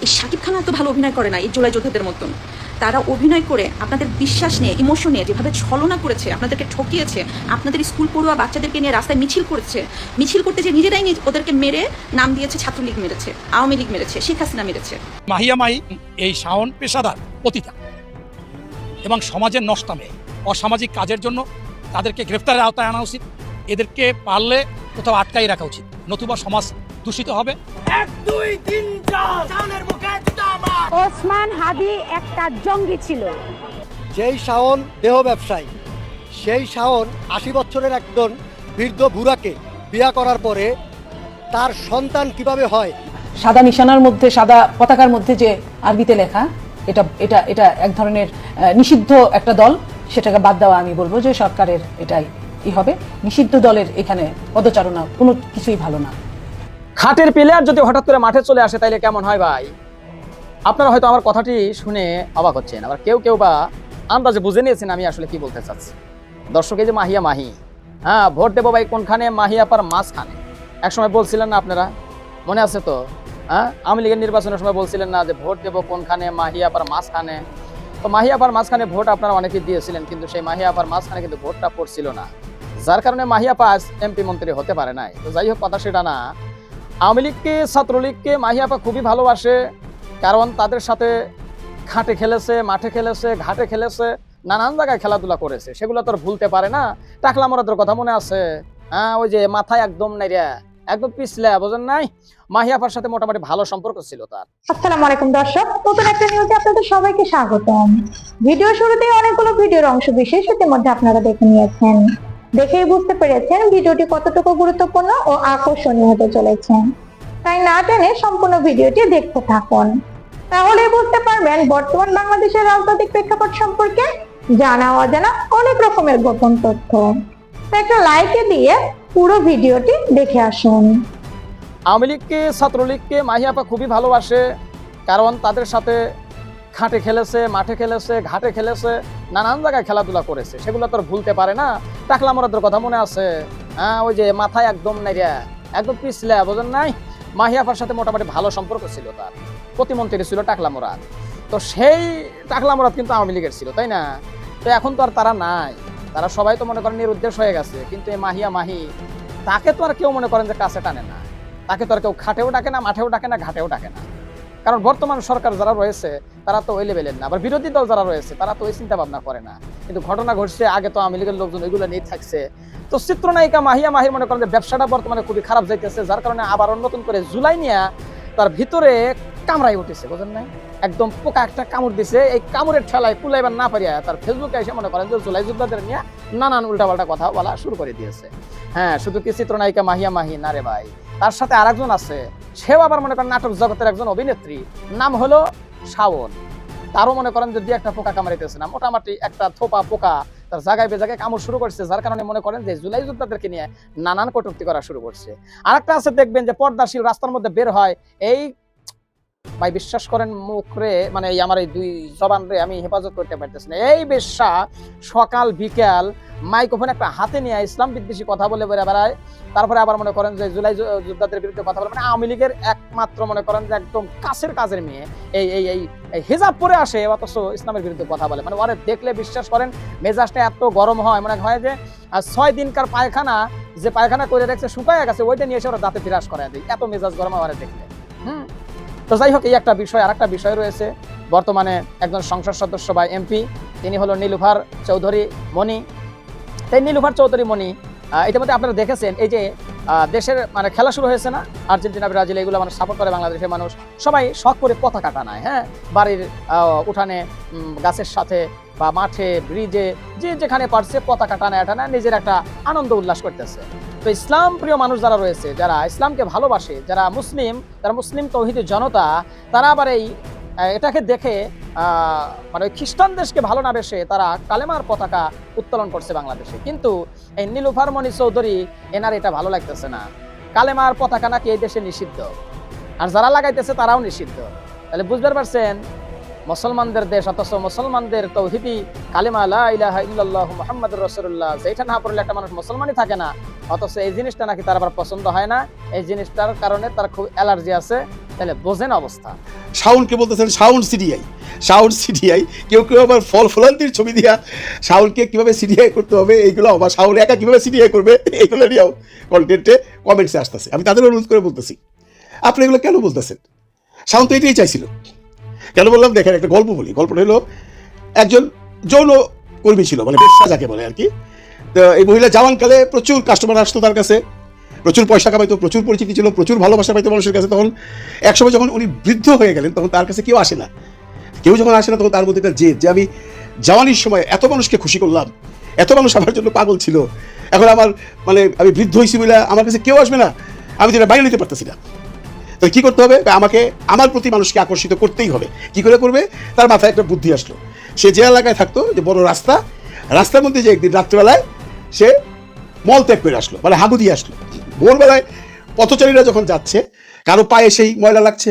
এই শাকিব খান এত ভালো অভিনয় করে না এই জুলাই যোদ্ধাদের মতন। তারা অভিনয় করে আপনাদের বিশ্বাস নিয়ে, ইমোশন নিয়ে যেভাবে ছলনা করেছে, আপনাদেরকে ঠকিয়েছে, আপনাদের স্কুল পড়ুয়া বাচ্চাদেরকে নিয়ে রাস্তায় মিছিল করেছে, মিছিল করতে যে নিজেরাই ওদেরকে মেরে নাম দিয়েছে ছাত্রলীগ মেরেছে, আওয়ামী লীগ মেরেছে, শেখ হাসিনা মেরেছে। মাহিয়া মাহি এই শাওন পেশাদার পতিতা এবং সমাজের নষ্টামে, অসামাজিক কাজের জন্য তাদেরকে গ্রেফতারের আওতায় আনা উচিত। এদেরকে পারলে কোথাও আটকাই রাখা উচিত, নতুবা সমাজ দূষিত হবে। 1 2 3 4 জানের মুখে তামা। ওসমান হাদি একটা জঙ্গি ছিল। যেই শাওন দেহ ব্যবসায়ী, সেই শাওন 80 বছরের একজন বৃদ্ধ বুড়াকে বিয়া করার পরে তার সন্তান কিভাবে হয়। সাদা নিশানার মধ্যে, সাদা পতাকার মধ্যে যে আরবিতে লেখা, এটা এটা এটা এক ধরনের নিষিদ্ধ একটা দল, সেটাকে বাদ দেওয়া আমি বলবো যে সরকারের এটাই হবে। নিষিদ্ধ দলের এখানে পদচারণা কোনো কিছুই ভালো না। খাটের প্লেয়ার যদি হঠাৎ করে মাঠে চলে আসে তাইলে কেমন হয় ভাই? আপনারা হয়তো আমার কথাটি শুনে অবাক হচ্ছেন, আবার কেউ কেউ বা আন্দাজে বুঝে নিয়েছেন আমি আসলে কি বলতে চাচ্ছি। দর্শক, এই যে মাহিয়া মাহি, হ্যাঁ, ভোট দেবো ভাই কোনখানে? মাহিয়া পার মাঝখানে। একসময় বলছিলেন না আপনারা, মনে আছে তো? হ্যাঁ, আওয়ামী লীগের নির্বাচনের সময় বলছিলেন না যে ভোট দেবো কোনখানে? মাহিয়া পার মাঝখানে। তো মাহিয়া পার মাঝখানে ভোট আপনারা অনেকেই দিয়েছিলেন, কিন্তু সেই মাহিয়া পার মাঝখানে কিন্তু ভোটটা পড়ছিল না, যার কারণে মাহিয়া পাস এমপি মন্ত্রী হতে পারে নাই। তো যাই হোক, কথা সেটা না। আওয়ামী লীগকে, ছাত্রলীগকে মাহিয়া পা খুবই ভালোবাসে, কারণ তাদের সাথে খাটে খেলেছে, মাঠে খেলেছে, ঘাটে খেলেছে, নানান জায়গায় খেলাধুলা করেছে, সেগুলো তো ভুলতে পারে না। টাকলা মরাদের কথা মনে আছে? হ্যাঁ, ওই যে মাথায় একদম নাই রে, একদম পিছলে, বোঝেন নাই? মাহিয়াপার সাথে মোটামুটি ভালো সম্পর্ক ছিল তার। আসসালামু আলাইকুম দর্শক, নতুন একটা নিউজে আপনাদের সবাইকে স্বাগতম। ভিডিও শুরুতেই অনেকগুলো ভিডিওর অংশ বিশেষ ইতিমধ্যে আপনারা দেখে নিয়েছেন, দেখেই বুঝতে পেরেছেন ভিডিওটি কতটুকু গুরুত্বপূর্ণ ও আকর্ষণীয় হতে চলেছে। তাই না টেনে সম্পূর্ণ ভিডিওটি দেখতে থাকুন, তাহলে বুঝতে পারবেন বর্তমান বাংলাদেশের রাজনৈতিক প্রেক্ষাপট সম্পর্কে জানা অজানা অনেক রকমের গোপন তথ্য। তাই একটা লাইকে দিয়ে পুরো ভিডিওটি দেখে আসুন। আওয়ামী লীগকে, ছাত্রলীগকে মাহিয়াপা খুবই ভালোবাসে, কারণ তাদের সাথে খাটে খেলেছে, মাঠে খেলেছে, ঘাটে খেলেছে, নানান জায়গায় খেলাধুলা করেছে, সেগুলো তো ভুলতে পারে না। টাকলা মরাদের কথা মনে আছে? হ্যাঁ, ওই যে মাথায় একদম নাই রে, একদম পিছলে, বোঝেন নাই? মাহিয়াপার সাথে মোটামুটি ভালো সম্পর্ক ছিল তার, প্রতিমন্ত্রী ছিল টাকলা মোরাদ। তো সেই টাকলা মোরাদ কিন্তু আওয়ামী লীগের ছিল, তাই না? তো এখন তো আর তারা নাই, তারা সবাই তো মনে করেন নিরুদ্দেশ হয়ে গেছে। কিন্তু এই মাহিয়া মাহি, তাকে তো আর কেউ মনে করেন যে কাছে টানে না, তাকে তো আর কেউ খাটেও ডাকে না, মাঠেও ডাকে না, ঘাটেও ডাকে না। কারণ বর্তমান সরকার যারা রয়েছে তারা তো ওই লেভেলের না, আবার বিরোধী দল যারা রয়েছে তারা তো ওই চিন্তা ভাবনা করে না। কিন্তু ঘটনা ঘটছে, আগে তো আওয়ামী লীগের লোকজন ওইগুলো নিয়ে থাকছে। তো চিত্রনায়িকা মাহিয়া মাহির মনে করেন যে ব্যবসাটা বর্তমানে খুবই খারাপ যাইতেছে, যার কারণে আবার নতুন করে জুলাই নিয়ে তার ভিতরে কামড়াই উঠেছে, বোঝেন নাই? একদম পোকা একটা কামড় দিছে, এই কামড়ের ঠেলায় কুলাইবার না পারিয়া তার ফেসবুকে এসে মনে করেন যে জুলাই যোদ্ধাদের নিয়ে নানান উল্টাপাল্টা কথা বলা শুরু করে দিয়েছে। হ্যাঁ, শুধু কি চিত্রনায়িকা মাহিয়া মাহি না রে ভাই, তার সাথে আরেকজন আছে, সেও আবার মনে করেন নাটক জগতের একজন অভিনেত্রী, নাম হলো শাওন। তারও মনে করেন যে একটা পোকা কামড়াইতেছে না, মোটামুটি একটা থোপা পোকা তার জায়গায় বেজায়গায় কামড় শুরু করছে, যার কারণে মনে করেন যে জুলাই যোদ্ধাদেরকে নিয়ে নানান কটূক্তি করা শুরু করছে। আরেকটা আছে, দেখবেন যে পর্দাশীল রাস্তার মধ্যে বের হয়, এই ভাই বিশ্বাস করেন মুখরে, মানে এই আমার এই দুই জবান রে আমি হেফাজত করতে পারতেছি না। এই বেশ্যা সকাল বিকাল মাইক্রোফোন একটা হাতে নিয়ে ইসলাম বিদ্বেষী কথা বলে বেড়ায়, তারপরে আবার মনে করেন যে জুলাই যোদ্ধাদের বিরুদ্ধে কথা বলে, মানে আওয়ামী লীগের একমাত্র মনে করেন যে একদম কাজের মেয়ে এই এই এই হিজাব পরে আসে, অথচ ইসলামের বিরুদ্ধে কথা বলে। মানে ওরে দেখলে বিশ্বাস করেন মেজাজটা এত গরম হয়, মনে হয় যে 6 দিনকার পায়খানা, যে পায়খানা করে রেখেছে শুকায় গেছে, ওইটা নিয়ে এসে ওরা দাঁতে বিরাজ করে দেয়, এত মেজাজ গরম হয় ওরে দেখলে। তো যাই হোক, এই একটা বিষয়। আর একটা বিষয় রয়েছে, বর্তমানে একজন সংসদ সদস্য বা এমপি, তিনি হলো নীলুফার চৌধুরী মনি। এই নীলুফার চৌধুরী মনি, ইতিমধ্যে আপনারা দেখেছেন, এই যে দেশের মানে খেলা শুরু হয়েছে না, আর্জেন্টিনা, ব্রাজিল, এগুলো মানুষ সাপোর্ট করে, বাংলাদেশের মানুষ সবাই শখ করে পতাকা টানায়। হ্যাঁ, বাড়ির উঠানে, গাছের সাথে বা মাঠে, ব্রিজে, যে যেখানে পারছে পতাকা টানায় নিজের একটা আনন্দ উল্লাস করতেছে। তো ইসলাম প্রিয় মানুষ যারা রয়েছে, যারা ইসলামকে ভালোবাসে, যারা মুসলিম তৌহিদি জনতা, তারা আবার এটাকে দেখে মানে খ্রিস্টান দেশকে ভালো না বেসে তারা কালেমার পতাকা উত্তোলন করছে বাংলাদেশে। কিন্তু এই নীলুফার মনি চৌধুরী, এনার এটা ভালো লাগতেছে না। কালেমার পতাকা নাকি এই দেশে নিষিদ্ধ, আর যারা লাগাইতেছে তারাও নিষিদ্ধ। তাহলে বুঝতে পারছেন, মুসলমানদের দেশ, অথচ মুসলমানদের তৌহিদি কালেমা লা ইলাহা ইল্লাল্লাহু মুহাম্মাদুর রাসূলুল্লাহ, যেটা না পড়লে একটা মানুষ মুসলমানই থাকে না, অথচ এই জিনিসটা নাকি তার আবার পছন্দ হয় না। এই জিনিসটার কারণে তার খুব অ্যালার্জি আছে, তাহলে বোঝেন অবস্থা। শাওনকে বলতেছেন শাওন সিডিআই, কেউ কেউ আবার ফলান্তির ছবি দিয়া শাওনকে কিভাবে সিডিআই করতে হবে এইগুলো, আবার শাওন একা কিভাবে সিডিআই করবে এইগুলো নিয়েও কন্টেন্টে কমেন্টসে আসতেছে। আমি তাদের অনুরোধ করে বলতেছি, আপনি এগুলো কেন বলতেছেন? শাওন তো এটাই চাইছিল। কেন বললাম দেখেন, একটা গল্প বলি। গল্পটা হলো, একজন যৌন কর্মী ছিল, মানে ব্যবসা যাকে বলে আর কি। তো এই মহিলা জওয়ানকালে প্রচুর কাস্টমার আসতো তার কাছে, প্রচুর পয়সা কামাইতো, প্রচুর পরিচিতি ছিল, প্রচুর ভালোবাসা পাইতো মানুষের কাছে। তখন একসময় যখন উনি বৃদ্ধ হয়ে গেলেন, তখন তার কাছে কেউ আসে না। তখন তার মধ্যে একটা জেদ, যে আমি জওয়ানির সময় এত মানুষকে খুশি করলাম, এত মানুষ আমার জন্য পাগল ছিল, এখন আমার মানে আমি বৃদ্ধ হয়েছি বলে আমার কাছে কেউ আসবে না, আমি যেটা বাইরে নিতে পারতেছি না। তো কী করতে হবে? আমাকে আমার প্রতি মানুষকে আকর্ষিত করতেই হবে। কি করে করবে? তার মাথায় একটা বুদ্ধি আসলো। সে যে এলাকায় থাকতো, যে বড় রাস্তার মধ্যে যে একদিন রাত্রেবেলায় সে মল ত্যাগ করে আসলো, মানে হাগু দিয়ে আসলো। ভোরবেলায় পথচারীরা যখন যাচ্ছে, কারো পায়ে সেই ময়লা লাগছে,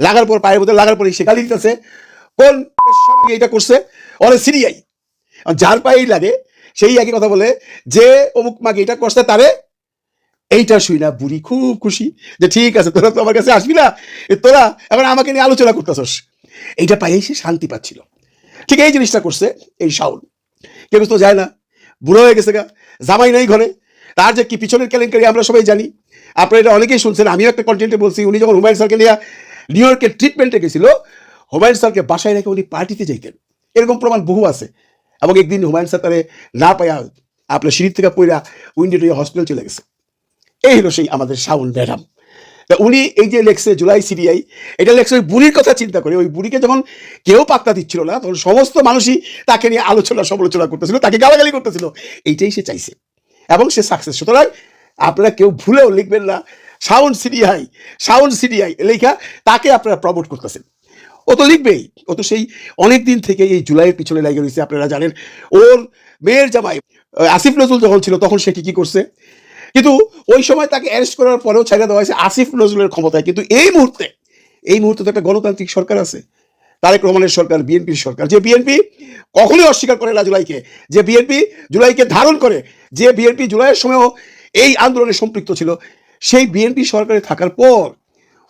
লাগার পর পায়ের মধ্যে লাগার পরে সে গালি দিতেছে, কোন এটা করছে? ওরে সিরিয়াই। যার পায়েই লাগে সেই একই কথা বলে, যে অমুক মাকে এটা করছে তারে। এইটা শুই না বুড়ি খুব খুশি, যে ঠিক আছে, তোরা তো আমার কাছে আসবি না, তোরা এবার আমাকে নিয়ে আলোচনা করতেছস। এইটা পাইয়েই সে শান্তি পাচ্ছিল। ঠিক এই জিনিসটা করছে এই শাওন। কেউ তো যায় না, বুড়ো হয়ে গেছে গা, জামাই নাই ঘরে, তার যে কি পিছনের কেলেঙ্কারি আমরা সবাই জানি। আপনারা এটা অনেকেই শুনছেন, আমিও একটা কন্টেন্টে বলছি। উনি যখন হুমায়ুন স্যারকে নিয়ে নিউ ইয়র্কের ট্রিটমেন্টে গেছিল, হুমায়ুন স্যারকে বাসায় রেখে উনি পার্টিতে যাইতেন, এরকম প্রমাণ বহু আছে। এবং একদিন হুমায়ুন স্যার তারে না পাইয়া আপনার সিঁড়ির থেকে পইরা উইন্ডো টুয়ে হসপিটাল চলে গেছে। এই হলো সেই আমাদের শাওন ম্যাডাম। তা উনি এই যে লেখছে জুলাই সিরিয়াই, এটা লেখছে ওই বুড়ির কথা চিন্তা করে। ওই বুড়িকে যখন কেউ পাত্তা দিচ্ছিল না, তখন সমস্ত মানুষই তাকে নিয়ে আলোচনা সমালোচনা করতেছিল, তাকে গালাগালি করতেছিল। এইটাই সে চাইছে এবং সে সাকসেস। সুতরাং আপনারা কেউ ভুলেও লিখবেন না শাওন সিডিআই লেখা তাকে আপনারা প্রমোট করতেছেন। ও তো লিখবেই, ও তো সেই অনেক দিন থেকে এই জুলাইয়ের পিছনে লেগে রয়েছে। আপনারা জানেন ওর মেয়ের জামাই আসিফ নজরুল যখন ছিল, তখন সে কি করছে। কিন্তু ওই সময় তাকে অ্যারেস্ট করার পরেও ছেড়ে দেওয়া হয়েছে আসিফ নজরুলের ক্ষমতায়। কিন্তু এই মুহূর্তে তো একটা গণতান্ত্রিক সরকার আছে, তারেক রহমানের সরকার, বিএনপির সরকার। যে বিএনপি কখনোই অস্বীকার করে না জুলাইকে, যে বিএনপি জুলাইকে ধারণ করে, যে বিএনপি জুলাইয়ের সময়ও এই আন্দোলনে সম্পৃক্ত ছিল, সেই বিএনপি সরকারে থাকার পর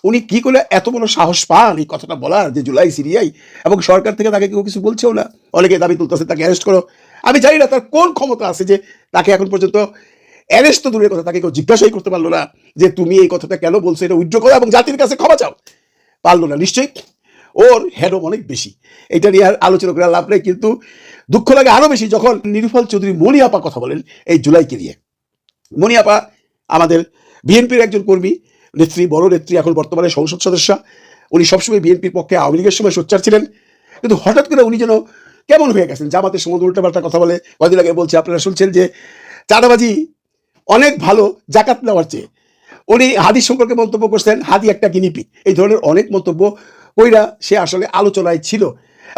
উনি কি করে এত বড় সাহস পান এই কথাটা বলার, যে জুলাই সিরিয়াই, এবং সরকার থেকে তাকে কেউ কিছু বলছেও না। অনেকে দাবি তুলতেছে তাকে অ্যারেস্ট করো। আমি জানি না তার কোন ক্ষমতা আছে যে তাকে এখন পর্যন্ত অ্যারেস্ট তো দূরের কথা, তাকে কেউ জিজ্ঞাসাই করতে পারলো না যে তুমি এই কথাটা কেন বলছো, এটা উইথড্র করো এবং জাতির কাছে ক্ষমা চাও। পারলো না। নিশ্চয়ই ওর হেডও অনেক বেশি, এটা নিয়ে আর আলোচনা করে লাভ নেই। কিন্তু দুঃখ লাগে আরও বেশি যখন নিরুফল চৌধুরী মনি আপা কথা বলেন এই জুলাইকে নিয়ে। মনি আপা আমাদের বিএনপির একজন কর্মী, নেত্রী, বড় নেত্রী, এখন বর্তমানে সংসদ সদস্য। উনি সবসময় বিএনপির পক্ষে, আওয়ামী লীগের সময় সোচ্চার ছিলেন। কিন্তু হঠাৎ করে উনি যেন কেমন হয়ে গেছেন, জামাতের সম্বন্ধে উল্টাপাল্টা কথা বলে। কদিন আগে বলছে, আপনারা শুনছেন যে চাঁদাবাজি অনেক ভালো জাকাত নেওয়ার চেয়ে। উনি হাদির সম্পর্কে মন্তব্য করছেন, হাদি একটা গিনিপিগ। এই ধরনের অনেক মন্তব্য কইরা সে আসলে আলোচনায় ছিল।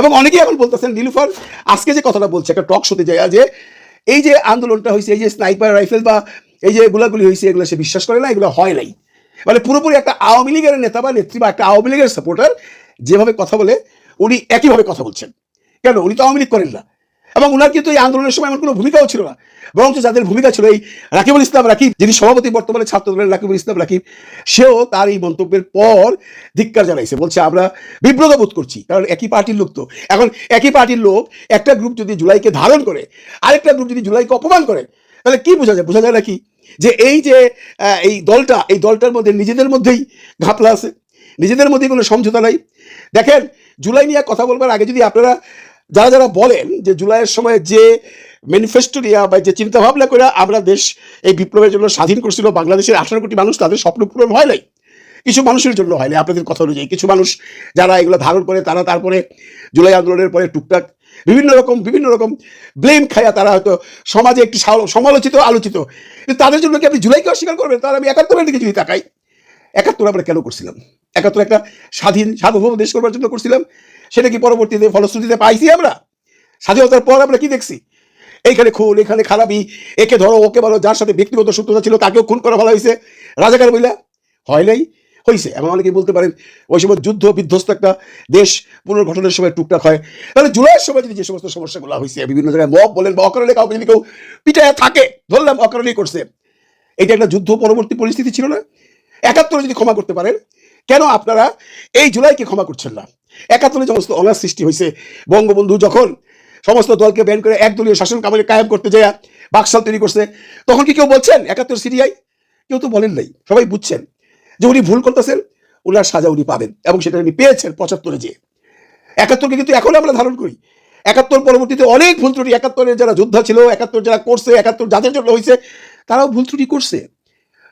এবং অনেকেই এখন বলতেছেন নীলুফার আজকে যে কথাটা বলছে একটা টক শোতে যায়, যে এই যে আন্দোলনটা হয়েছে, এই যে স্নাইপার রাইফেল বা এই যে গোলাগুলি হয়েছে, এগুলো সে বিশ্বাস করে না, এগুলো হয় নাই। মানে পুরোপুরি একটা আওয়ামী লীগের নেতা বা নেত্রী বা একটা আওয়ামী লীগের সাপোর্টার যেভাবে কথা বলে, উনি একইভাবে কথা বলছেন। কেন? উনি তো আওয়ামী লীগ করেন না, এবং ওনার কিন্তু এই আন্দোলনের সময় এমন কোনো ভূমিকাও ছিল না। বরঞ্চ যাদের ভূমিকা ছিল, এই রাকিবুল ইসলাম রাকিব, যিনি সভাপতি বর্তমানে ছাত্র দলের, রাকিবুল ইসলাম রাকিব, সেও তার এই মন্তব্যের পর ধিক্কার জানাইছে। বলছে আমরা বিব্রত বোধ করছি, কারণ একই পার্টির লোক তো। এখন একই পার্টির লোক একটা গ্রুপ যদি জুলাইকে ধারণ করে, আরেকটা গ্রুপ যদি জুলাইকে অপমান করে, তাহলে কি বোঝা যায়? বোঝা যায় নাকি যে এই যে এই দলটার মধ্যে নিজেদের মধ্যেই ঘাপলা আছে, নিজেদের মধ্যেই কোনো সমঝোতা নাই। দেখেন, জুলাই নিয়ে কথা বলবার আগে যদি আপনারা যারা বলেন যে জুলাইয়ের সময় যে ম্যানিফেস্টো নিয়ে বা যে চিন্তাভাবনা করে আমরা দেশ এই বিপ্লবের জন্য স্বাধীন করছিল, বাংলাদেশের 18 কোটি মানুষ, তাদের স্বপ্ন পূরণ হয় নাই, কিছু মানুষের জন্য হয় নাই। আপনাদের কথা অনুযায়ী কিছু মানুষ যারা এগুলো ধারণ করে, তারা তারপরে জুলাই আন্দোলনের পরে টুকটাক বিভিন্ন রকম ব্লেম খায়া তারা হয়তো সমাজে একটু সমালোচিত, আলোচিত। কিন্তু তাদের জন্য কি আপনি জুলাইকে অস্বীকার করবেন? তাহলে আমি 71-এর দিকে যদি তাকাই, 71 আমরা কেন করছিলাম? 71 একটা স্বাধীন সার্বভৌম দেশ করবার জন্য করছিলাম। সেটা কি পরবর্তীতে ফলশ্রুতিতে পাইছি? আমরা স্বাধীনতার পর আমরা কি দেখছি? এইখানে খুন, এখানে খারাপি, একে ধরো ওকে বলো, যার সাথে ব্যক্তিগত শত্রুতা ছিল তাকেও খুন করা ভালো হয়েছে, রাজাকার বইলা হয় নাই, হয়েছে। এমন অনেকেই বলতে পারেন ওই সময় যুদ্ধ বিধ্বস্ত একটা দেশ পুনর্গঠনের সময় টুকটাক হয়। তাহলে জুলাইয়ের সময় যদি যে সমস্ত সমস্যাগুলো হয়েছে, বিভিন্ন জায়গায় মব বলেন বা অকারণে কাউকে যদি কেউ পিটায় থাকে, ধরলাম অকারণেই করছে, এটা একটা যুদ্ধ পরবর্তী পরিস্থিতি ছিল না? 71 যদি ক্ষমা করতে পারেন, কেন আপনারা এই জুলাইকে ক্ষমা করছেন না? 71 সমস্ত অনার সৃষ্টি হয়েছে, বঙ্গবন্ধু যখন সমস্ত দলকে ব্যান করে একদলীয় শাসন কায়েম করতে যায় বাকশাল তৈরি করছে, তখন কি কেউ বলছেন 71 সিডিআই? কেউ তো বলেন নাই। সবাই বুঝছেন যে উনি ভুল করতেছেন, ওনার সাজা উনি পাবেন, এবং সেটা উনি পেয়েছেন 75-এ যে। 71কে কিন্তু এখন আমরা ধারণ করি। 71 পরবর্তীতে অনেক ভুল ত্রুটি, 71-এর যারা যোদ্ধা ছিল, 71 যারা করছে, 71 যাদের জন্য হয়েছে, তারাও ভুল ত্রুটি করছে,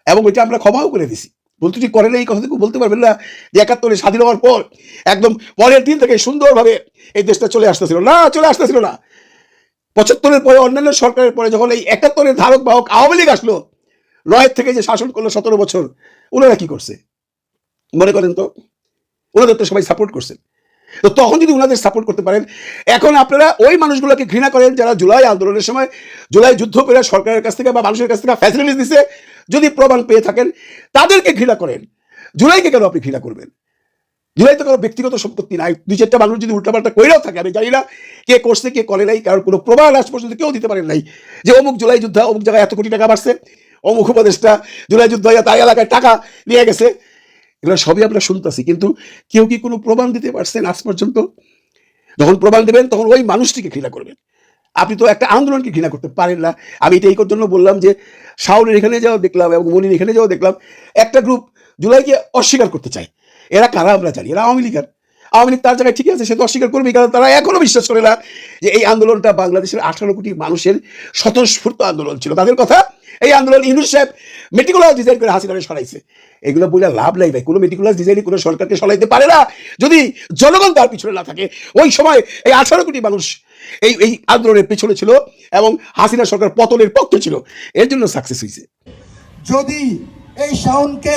এবং ওইটা আমরা ক্ষমাও করে দিছি। ভুল ত্রুটি করেন এই কথা থেকে বলতে পারবেন না যে 71-এ স্বাধীন হওয়ার পর একদম পরের দিন থেকে সুন্দরভাবে এই দেশটা চলে আসতেছিল না, চলে আসতেছিল না। 75-এর পরে অন্যান্য সরকারের পরে যখন এই 71-এর ধারক বাহক আওয়ামী লীগ আসলো, 9 থেকে যে শাসন করলো 17 বছর, ওনারা কি করছে মনে করেন তো? ওনাদের তো সবাই সাপোর্ট করছেন। তো তখন যদি ওনাদের সাপোর্ট করতে পারেন, এখন আপনারা ওই মানুষগুলোকে ঘৃণা করেন যারা জুলাই আন্দোলনের সময়, জুলাই যুদ্ধ করে সরকারের কাছ থেকে বা মানুষের কাছ থেকে ফ্যাসিলিটিস দিছে, যদি প্রমাণ পেয়ে থাকেন তাদেরকে ঘৃণা করেন। জুলাইকে কেন আপনি ঘৃণা করবেন? জুলাই তো কোনো ব্যক্তিগত সম্পত্তি নাই। 2-4টা মানুষ যদি উল্টাপাল্টা কইরাও থাকে, আমি জানি না কে করছে কে করে নাই, কারণ কোনো প্রমাণ আজ পর্যন্ত কেউ দিতে পারেন নাই যে অমুক জুলাই যুদ্ধ অমুক জায়গায় এত কোটি টাকা বাড়ছে, অমুক উপদেষ্টা জুলাই যুদ্ধ তাই এলাকায় টাকা নিয়ে গেছে। এগুলো সবই আমরা শুনতেছি, কিন্তু কেউ কি কোনো প্রমাণ দিতে পারছেন আজ পর্যন্ত? যখন প্রমাণ দেবেন তখন ওই মানুষটিকে ঘৃণা করবেন। আপনি তো একটা আন্দোলনকে ঘৃণা করতে পারেন না। আমি এটা এই জন্য বললাম যে শাওনের এখানে যাও দেখলাম এবং মনির এখানে যাও দেখলাম, একটা গ্রুপ জুলাইকে অস্বীকার করতে চায়। এরা কারা আমরা জানি, এরা আওয়ামী লীগের। আওয়ামী লীগ তার জায়গায় ঠিক আছে, সে তো অস্বীকার করবে, কারণ তারা এখনো বিশ্বাস করে না যে এই আন্দোলনটা বাংলাদেশের 18 কোটি মানুষের স্বতঃস্ফূর্ত আন্দোলন ছিল। তাদের কথা এই আন্দোলন ইউনূস সাহেব মেটিকুলাস ডিজাইন করে হাসিনারে সরাইছে। এগুলো বলে লাভ নাই ভাই। কোনো মেটিকুলাস ডিজাইনে কোনো সরকারকে সরাইতে পারে না যদি জনগণ তার পিছনে না থাকে। ওই সময় এই 18 কোটি মানুষ এই আন্দোলনের পিছনে ছিল এবং হাসিনা সরকার পতনের পক্ষে ছিল, এর জন্য সাকসেস হয়েছে। যদি এই শাওনকে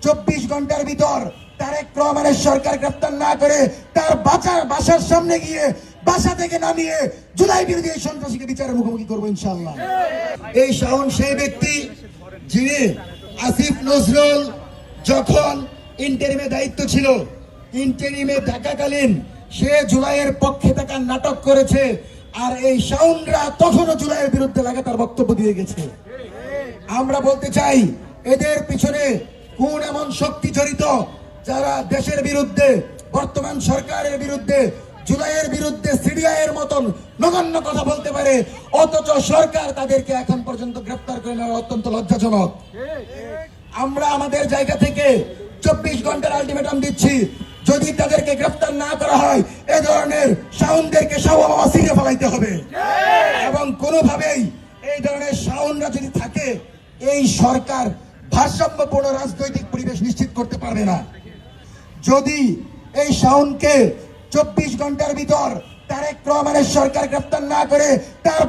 24 ঘন্টার ভিতর তারেক রহমানের সরকার গ্রেফতার না করে তার বাসার সামনে গিয়ে বাসা থেকে নামিয়ে জুলাই বিরোধী এই সন্ত্রাসীকে বিচারের মুখোমুখি করবো ইনশাআল্লাহ। এই শাওন সেই ব্যক্তি যিনি আসিফ নজরুল যখন ইন্টারিমে দায়িত্ব ছিল, ইন্টারিমে থাকাকালীন সে জুলাইয়ের পক্ষে থাকার নাটক করেছে, আর এই শাওনরা তখনও জুলাইয়ের বিরুদ্ধে লাগাতার বক্তব্য দিয়ে গেছে। আমরা বলতে চাই, এদের পিছনে কোন এমন শক্তি জড়িত যারা দেশের বিরুদ্ধে, বর্তমান সরকারের বিরুদ্ধে, জুলাইয়ের বিরুদ্ধে সিডিআইয়ের মতন নগণ্য কথা বলতে পারে, অথচ সরকার তাদেরকে এখন পর্যন্ত গ্রেফতার করে নেওয়া অত্যন্ত লজ্জাজনক। আমরা আমাদের জায়গা থেকে 24 ঘন্টার আলটিমেটাম দিচ্ছি, যদি তাদেরকে গ্রেফতার না করা হয় এ ধরনের শাওনদেরকে ছিঁড়ে ফেলাইতে হবে, এবং কোনোভাবেই এই ধরনের শাওনরা যদি থাকে এই সরকার ভারসাম্যপূর্ণ রাজনৈতিক পরিবেশ নিশ্চিত করতে পারবে না। যদি এই শাওনকে 24 ঘন্টার ভিতর তারেক রহমানের সরকার গ্রেফতার না করে তার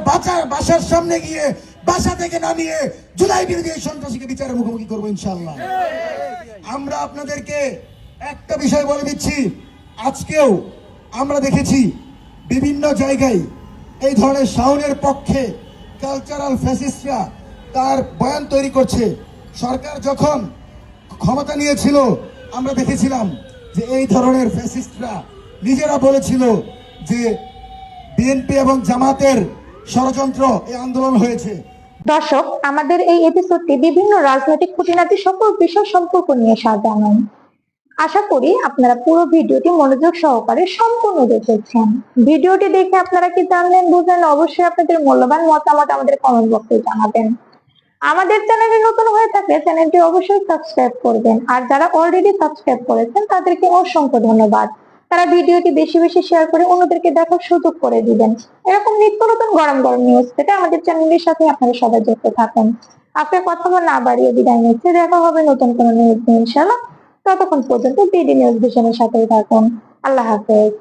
বাসার সামনে গিয়ে বাসা থেকে নামিয়ে জুলাই বিরোধী এই সন্ত্রাসীকে বিচারের মুখোমুখি করবো ইনশাআল্লাহ। আমরা আপনাদেরকে একটা বিষয় বলে দিচ্ছি, আজকেও আমরা দেখেছি বিভিন্ন জায়গায় এই ধরনের শাওনের পক্ষে কালচারাল ফ্যাসিস্টরা তার বয়ান তৈরি করছে। সরকার যখন ক্ষমতা নিয়েছিল আমরা দেখেছিলাম যে এই ধরনের ফ্যাসিস্টরা নিজেরা বলেছিল যে বিএনপি এবং জামাতের ষড়যন্ত্র এই আন্দোলন হয়েছে। দর্শক, আমাদের এই এপিসোডটি বিভিন্ন রাজনৈতিক খুঁটিনাটি সকল বিষয় সম্পর্ক নিয়ে সাজানো। আশা করি আপনারা পুরো ভিডিওটি মনোযোগ সহকারে সম্পূর্ণ দেখেছেন। ভিডিওটি দেখে আপনারা কি জানলেন, বুঝলেন? অবশ্যই আপনাদের মূল্যবান মতামত আমাদের কমেন্ট বক্সে জানাবেন। আমাদের চ্যানেলে নতুন হয়ে থাকলে চ্যানেলটি অবশ্যই সাবস্ক্রাইব করবেন, আর যারা অলরেডি সাবস্ক্রাইব করেছেন তাদেরকে অসংখ্য ধন্যবাদ। তারা ভিডিওটি বেশি বেশি শেয়ার করে অন্যদেরকে দেখার সুযোগ করে দিবেন। এরকম নিত্য নতুন গরম গরম নিউজ পেতে আমাদের চ্যানেলের সাথে আপনারা সবাই যুক্ত থাকুন। আপনার কথা না বাড়িয়ে বিদায় নিচ্ছে, দেখা হবে নতুন কোনো নিউজ নিয়ে ইনশাআল্লাহ। ততক্ষণ পর্যন্ত বিডি নিউজ ভিশনের সাথেই থাকুন। আল্লাহ হাফেজ।